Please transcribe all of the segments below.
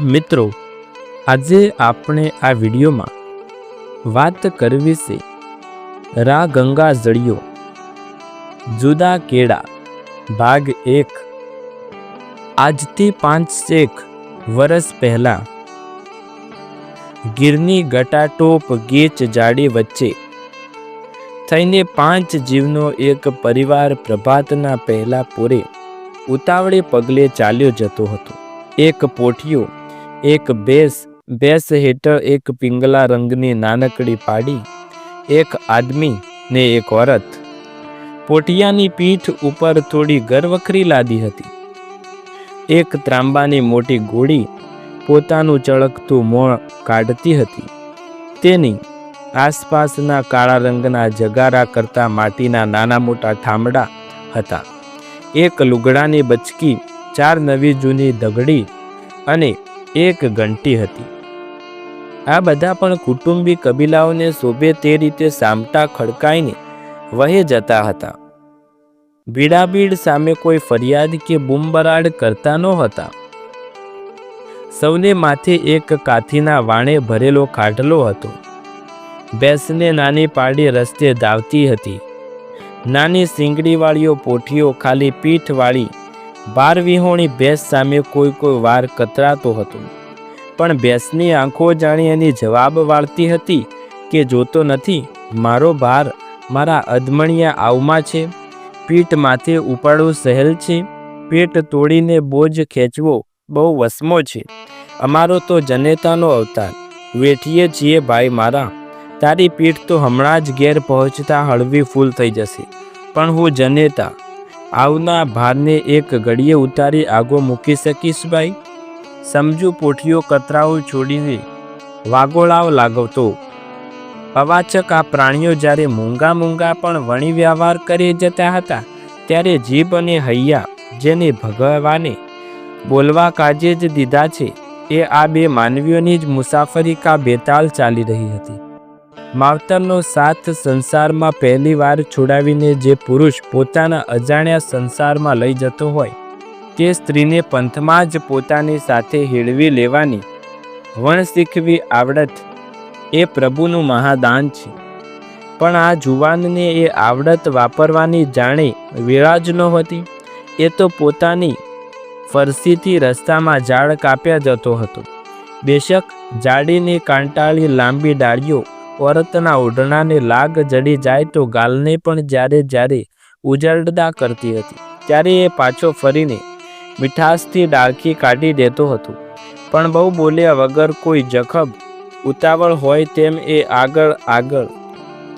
મિત્રો, આજે આપણે આ વિડીયોમાં વાત કરવી છે રા ગંગા જળિયો જુદા કેળા ભાગ 1। આજથી 5-6 વર્ષ પહેલા ગીરની ગટાટોપ ગીચ જાડી વચ્ચે થઈને 5 જીવનો એક પરિવાર પ્રભાતના પહેલા પૂરે ઉતાવળે પગલે ચાલ્યો જતો હતો। એક પોઠિયો, એક ભેંસ હેઠળ એક પિંગલા રંગની નાનકડી પાડી, એક આદમી ને એક औरत। પોઠિયાની પીઠ ઉપર થોડી ગરવખરી લાદી હતી। એક ત્રાંબાની મોટી ગોળી પોતાનું ચળકતું મોં કાઢતી હતી। તેની આસપાસના કાળા રંગના જગારા કરતા માટીના નાના મોટા ઠામડા હતા। એક લુગડાની બચકી, 4 નવી જૂની દગડી અને એક ઘંટી હતી। આ બધા પણ કુટુંબી કબીલાઓને શોભે તે રીતે સામટા ખડકાઈને વહે જતા હતા। ભીડાભીડ સામે કોઈ ફરિયાદ કે બૂમબરાડ કરતા નહોતા। સૌને માથે એક કાથીના વાણે ભરેલો ખાટલો હતો। ભેંસને નાની પાડી રસ્તે ધાવતી હતી। નાની શીંગડીવાળીઓ પોઠિયો ખાલી પીઠવાળી ભાર વિહોણી ભેંસ સામે કોઈ વાર કતરાતો હતો, પણ ભેંસની આંખો જાણી એની જવાબ વાળતી હતી કે જોતો નથી, મારો ભાર મારા અધમણિયા આવમાં છે। પીઠ માથે ઉપાડવું સહેલ છે, પેટ તોડીને બોજ ખેંચવો બહુ વસમો છે। અમારો તો જનેતાનો અવતાર, વેઠીએ છીએ ભાઈ મારા। તારી પીઠ તો હમણાં જ ઘેર પહોંચતા હળવી ફૂલ થઈ જશે, પણ હું જનેતા આવના ભારને એક ઘડીએ ઉતારી આગો મૂકી શકીશ ભાઈ? સમજુ પોઠિયો કતરાવું છોડીને વાગોળાવ લાગવતો। અવાચક આ પ્રાણીઓ જ્યારે મૂંગા પણ વણી વ્યવહાર કરી જતા હતા, ત્યારે જીભ અને હૈયા જેને ભગવાને બોલવા કાજે જ દીધા છે, એ આ બે માનવીઓની જ મુસાફરી કા બેતાલ ચાલી રહી હતી। માવતરનો સાથ સંસારમાં પહેલી વાર છોડાવીને જે પુરુષ પોતાના અજાણ્યા સંસારમાં લઈ જતો હોય, તે સ્ત્રીને પંથમાં જ પોતાની સાથે હેળવી લેવાની વણ શીખવી આવડત એ પ્રભુનું મહાદાન છે। પણ આ જુવાનને એ આવડત વાપરવાની જાણે વેળા જ નહોતી। એ તો પોતાની ફરસીથી રસ્તામાં ઝાડ કાપ્યા જતો હતો। બેશક ઝાડીની કાંટાળી લાંબી ડાળીઓ औरतના ઓઢણાને લાગ જડી જાય તો ગાલને પણ જ્યારે ઉજળડા કરતી હતી, ત્યારે એ પાછો ફરીને મીઠાશથી ડાળખી કાઢી દેતો હતો। પણ બહુ બોલ્યા વગર કોઈ જખમ ઉતાવળ હોય તેમ એ આગળ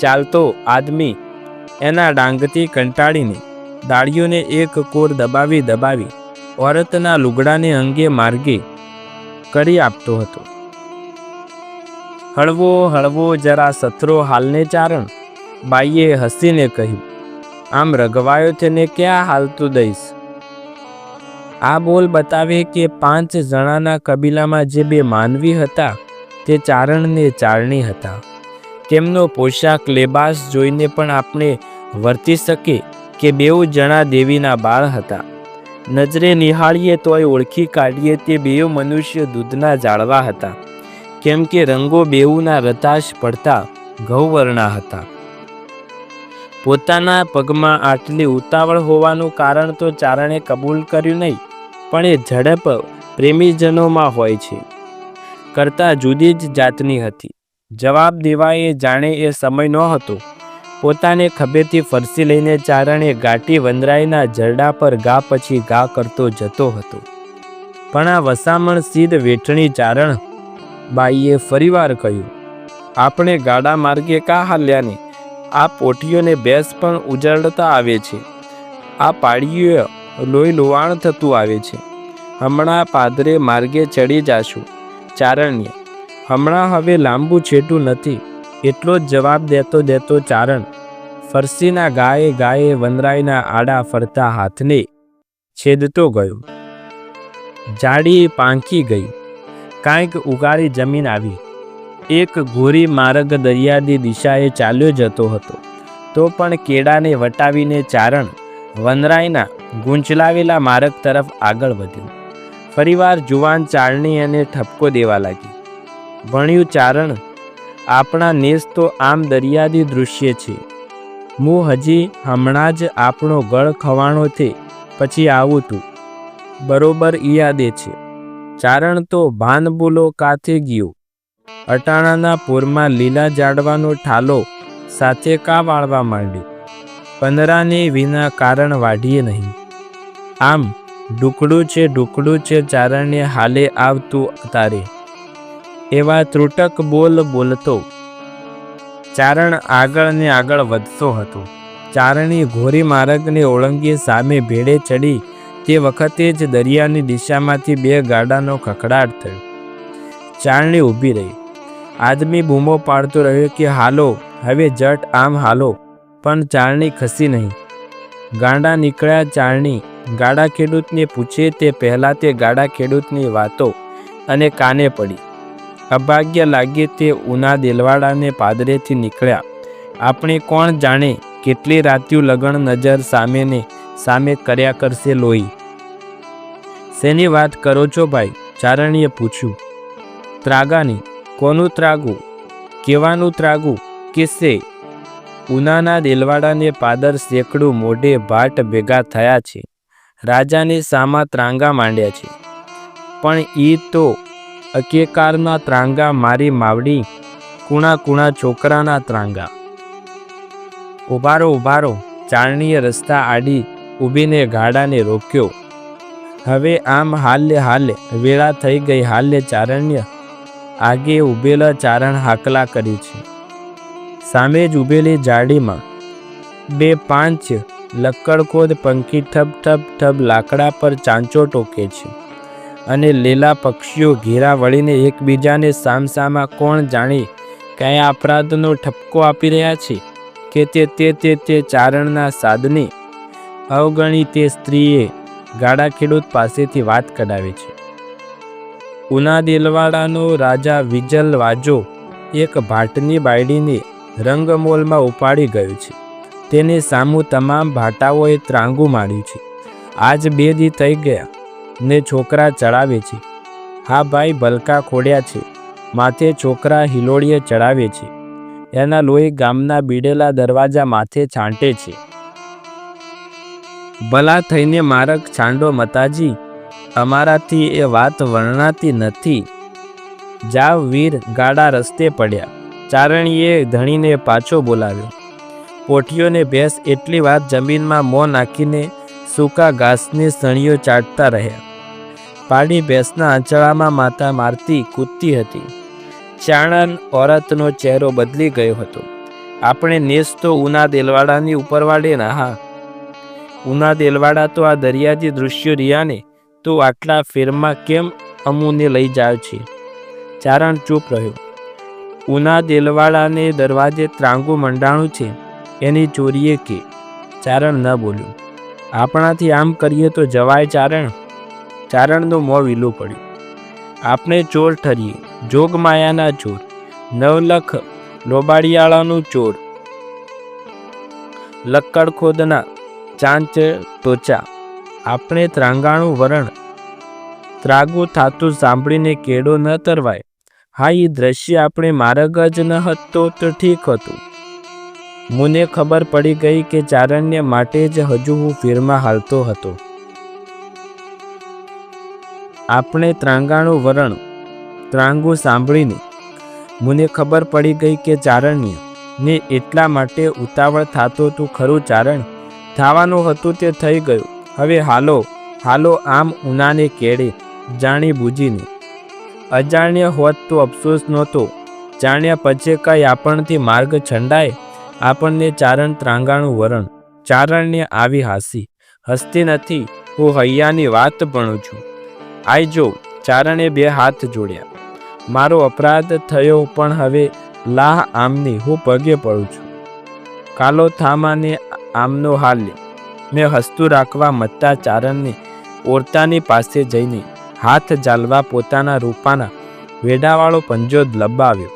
ચાલતો આદમી એના ડાંગથી કંટાળીને ડાળીઓને એક કોર દબાવી औरतના લુગડાને અંગે માર્ગે કરી આપતો હતો। હળવો જરા સથરો હાલને ચારણ, બાઈએ હસીને કહ્યું, આમ રઘવાયો તેને ક્યાં હાલતું દઈશ? આ બોલ બતાવે કે 5 જણાના કબીલામાં જે 2 માનવી હતા તે ચારણ ને ચારણી હતા। તેમનો પોશાક લેબાસ જોઈને પણ આપણે વર્તી શકે કે 2 જણા દેવીના બાળ હતા। નજરે નિહાળીએ તોય ઓળખી કાઢીએ તે 2 મનુષ્ય દૂધના જાળવા હતા, કેમ કે રંગો બેઉના રતાશ પડતા ઘઉંવર્ણા હતા। પોતાના પગમાં આટલી ઉતાવળ હોવાનું કારણ તો ચારણે કબૂલ કર્યું નહીં, પણ એ ઝડપ પ્રેમીજનોમાં હોય છે કરતાં જુદી જ જાતની હતી। જવાબ દેવાય જાણે એ સમય નહોતો। પોતાને ખભેથી ફરસી લઈને ચારણે ગાટી વંદરાઈના જરડા પર ગા પછી ગા કરતો જતો હતો। પણ આ વસામણ સીધ વેઠણી ચારણ બાઈએ ફરીવાર કહ્યું, આપણે ગાડા માર્ગે કા હાલ્યાને? આ પોઠિયોને ભેંસ પણ ઉજળતા આવે છે, આ પાડીઓ લોહી લુહાણ થતું આવે છે। હમણાં પાદરે માર્ગે ચડી જાશું। ચારણ્ય, હમણાં હવે લાંબુ છેટું નથી, એટલો જ જવાબ દેતો ચારણ ફરસીના ગાયે વનરાયના આડા ફરતા હાથને છેદતો ગયો। જાડી પાંખી ગઈ, કાંઈક ઉગાડી જમીન આવી। એક ઘોરી માર્ગ દરિયાની દિશાએ ચાલ્યો જતો હતો, તો પણ કેળાને વટાવીને ચારણ વનરાયના ગૂંચલાવેલા માર્ગ તરફ આગળ વધ્યો। ફરીવાર જુવાન ચારણી એને ઠપકો દેવા લાગી. ભણ્યું ચારણ, આપણા નેસ તો આમ દરિયાદી દૃશ્ય છે. હું હજી હમણાં જ આપણો ગળ ખવાણો છે, પછી આવું તું. બરોબર યાદે છે. ચારણ તો ભાન બોલો કાથે ગયો. અટાણાના પૂરમાં લીલા જાડવાનો ઠાલો સાથે કા વાળવા માંડ્યો. પંદરાને વિના કારણ વાઢીએ નહીં. આમ ઢુકડું છે ચારણને હાલે આવતું તારે. એવા ત્રુટક બોલ બોલતો ચારણ આગળ ને આગળ વધતો હતો. ચારણી ઘોરી માર્ગને ઓળંગી સામે ભેડે ચડી તે વખતે જ દરિયાની દિશામાંથી 2 ગાડાનો ખખડાટ થયો. ચારણી ઊભી રહી. આદમી બૂમો પાડતો રહ્યો કે હાલો, હવે જટ આમ હાલો, પણ ચારણી ખસી નહીં. ગાડા નીકળ્યા. ચારણી ગાડા ખેડૂતને પૂછે તે પહેલાં તે ગાડા ખેડૂતની વાતો અને કાને પડી. અભાગ્ય લાગે તે ઉના દેલવાડાને પાદરેથી નીકળ્યા. આપણે કોણ જાણે કેટલી રાત્યું લગણ નજર સામે ને સામે કર્યા કરશે લોહી. શેની વાત કરો છો ભાઈ? ચારણીએ પૂછ્યું. ત્રાગાની. કોનું ત્રાગું? કેવાનું ત્રાગું? કિસ્સે? ઉનાના દેલવાડાને પાદર સેંકડું મોઢે ભાટ ભેગા થયા છે. રાજાને સામા ત્રાંગા માંડ્યા છે. પણ ઈ તો અકેકારના ત્રાંગા, મારી માવડી કુણા છોકરાના ત્રાંગા. ઉભારો. ચારણીએ રસ્તા આડી ઊભીને ગાડાને રોક્યો. હવે આમ હાલે વેળા થઈ ગઈ. હાલે ચારણ્ય આગે ઊભેલા ચારણ હાકલા કરી છે. સામે જ ઊભેલી જાડીમાં 2 પાંચ લક્કડખોદ પંખી ઠબ લાકડા પર ચાંચો ટોકે છે અને લીલા પક્ષીઓ ઘેરા વળીને એકબીજાને સામસામા કોણ જાણે કયા અપરાધનો ઠપકો આપી રહ્યા છે કે તે ચારણના સાધને અવગણી તે સ્ત્રીએ ગાડા ખેડૂત પાસેથી વાત કઢાવી છે. ઉના દેલવાડાનો રાજા વિજલ વાજો એક ભાટની બાયડીને રંગમોલમાં ઉપાડી ગયો છે. તેને સામું તમામ ભાટાઓએ ત્રાંગું માંડ્યું છે. આજ 2 દી થઈ ગયા ને છોકરા ચડાવે છે. હા ભાઈ, ભલકા ખોડ્યા છે. માથે છોકરા હિલોડીએ ચડાવે છે. એના લોહી ગામના બીડેલા દરવાજા માથે છાંટે છે. ભલા થઈને મારક છાંડો મતાજી, અમારાથી એ વાત વર્ણાતી નથી. જાવ વીર. ગાડા રસ્તે પડ્યા. ચારણીએ ધણીને પાછો બોલાવ્યો. પોઠીઓને ભેંસ એટલી વાર જમીનમાં મોં નાખીને સૂકા ઘાસની સણીઓ ચાટતા રહ્યા. પાડી ભેંસના આંચળામાં માથા મારતી કૂદતી હતી. ચારણ ઓરતનો ચહેરો બદલી ગયો હતો. આપણે નેસ તો ઉના દેલવાડાની ઉપરવાડે ના. હા, ઉના દેલવાડા તો આ દરિયાજી દૃશ્યો રિયાને તો આટલા ફેરમાં કેમ અમુને લઈ જાય છે? ચારણ ચૂપ રહ્યો. ઉના દેલવાડાને દરવાજે ત્રાંગું મંડાણું છે એની ચોરીએ કે? ચારણ ન બોલ્યું. આપણાથી આમ કરીએ તો જવાય ચારણ? ચારણનું મોં વીલું પડ્યું. આપણે ચોર ઠરીએ, જોગમાયાના ચોર, નવલખ લોબાડિયાળાનું ચોર, લક્કડખોદના ચાંચ ટોચા. આપણે ત્રાંગાણું વરણ ત્રાગું થાતું સાંભળીને કેડો ન તરવાય. હા, એ દ્રશ્ય આપણે માર્ગ જ ન હતો તો ઠીક હતું. મને ખબર પડી ગઈ કે ચારણને માટે જ હજુ હું ફેરમાં હાલતો હતો. આપણે ત્રાંગાણું વરણ ત્રાંગું સાંભળીને મને ખબર પડી ગઈ કે ચારણ્ય ને એટલા માટે ઉતાવળ થાતો તું ખરું ચારણ? થવાનું હતું તે થઈ ગયું. હવે હાલો આમ ઉનાને કેડે, જાણી બૂજીને. અજાણ્યા હોત તો અફસોસ નહોતો. જાણ્યા પછી કઈ આપણથી માર્ગ છંડાય? આપણને ચારણ ત્રાંગાણું વરણ. ચારણને આવી હાસી. હસતી નથી, હું હૈયાની વાત ભણું છું. આઈ જો. ચારણે 2 હાથ જોડ્યા. મારો અપરાધ થયો, પણ હવે લાહ આમની હું પગે પડું છું. કાલો થામાને આમનો હાલ્ય. મેં હસતું રાખવા મત્તા ચારણને ઓરતાની પાસે જઈને હાથ ઝાલવા પોતાના રૂપાના વેઢાવાળો પંજો લંબાવ્યો.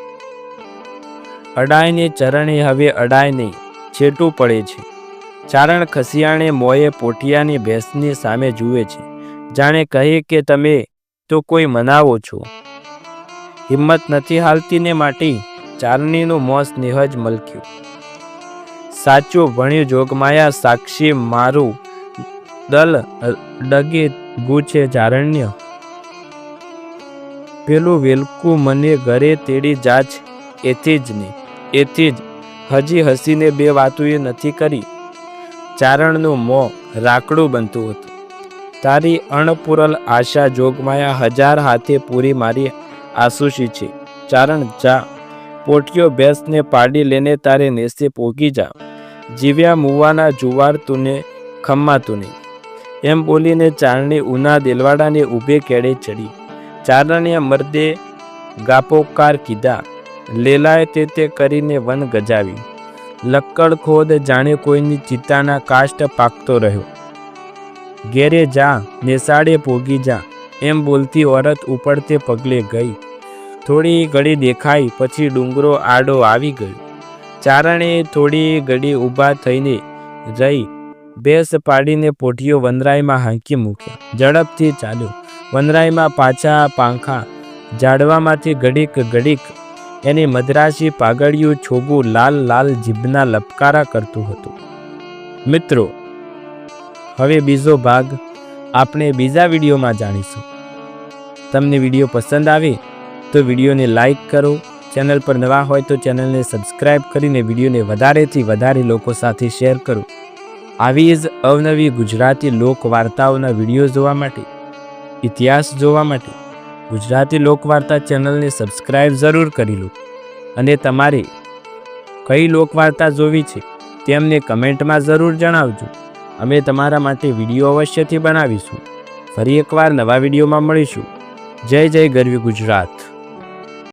અડાયને ચરણે હવે અડાય નહીં, છેટું પડે છે. ચારણ ખસિયાણે મોએ પોઠિયાની ભેંસની સામે જુએ છે. જાણે કહે કે તમે તો કોઈ મનાવો છો. હિંમત નથી હાલતી ને માટે ચારણીનું મોં સ્નેહ જ મલક્યું. સાચું ભણ્યું જોગમાયા સાક્ષી મારું દલ ડગે ગુછે ચારણ્ય. પેલું વેલકું મને ઘરે તેડી જાચ એથી જ ને એથી જ. હજી હસીને બે વાતોએ નથી કરી. ચારણનું મોં રાકડું બનતું હતું. તારી અણપૂરલ આશા જોગમાયા હજાર હાથે પૂરી મારી આશુષી છે. ચારણ જા, પોટિયો ભેંસને પાડી લેને તારે નેસે પોગી જા. જીવ્યા મુવાના જુવાર તુને ખમ્મા તુને. એમ બોલીને ચારણી ઉના દેલવાડાને ઊભે કેડે ચડી. ચારણીએ મર્દે ગાપોકાર કીધા. લેલાએ તે કરીને વન ગજાવી. લક્કડ ખોદ જાણે કોઈની ચિત્તાના કાષ્ટ પાકતો રહ્યો. ઘેરે જા, નેસાડે પોગી જા, એમ બોલતી ઓરત ઉપડતે પગલે ગઈ. થોડી ઘડી દેખાઈ, પછી ડુંગરો આડો આવી ગયો. ચારણે થોડી ઘડી ઊભા થઈને રહી ભેંસ પાડીને પોઠિયો વનરાયમાં હાંકી મૂક્યા. ઝડપથી ચાલ્યો. વનરાયમાં પાછા પાંખા ઝાડવામાંથી ઘડીક ઘડીક એની મદ્રાસી પાઘડિયું છોગું લાલ લાલ જીભના લપકારા કરતું હતું. મિત્રો, હવે બીજો ભાગ આપણે બીજા વિડીયોમાં જાણીશું. તમને વિડીયો પસંદ આવે તો વિડીયોને લાઈક કરો. ચેનલ પર નવા હોય તો ચેનલને સબસ્ક્રાઈબ કરીને વિડીયોને વધારેથી વધારે લોકો સાથે શેર કરો. આવી જ અવનવી ગુજરાતી લોકવાર્તાઓના વિડીયો જોવા માટે, ઇતિહાસ જોવા માટે ગુજરાતી લોકવાર્તા ચેનલને સબસ્ક્રાઈબ જરૂર કરી લો. અને તમારે કઈ લોકવાર્તા જોવી છે તેમને કમેન્ટમાં જરૂર જણાવજો. અમે તમારા માટે વિડીયો અવશ્યથી બનાવીશું. ફરી એકવાર નવા વિડીયોમાં મળીશું. જય જય ગરવી ગુજરાત.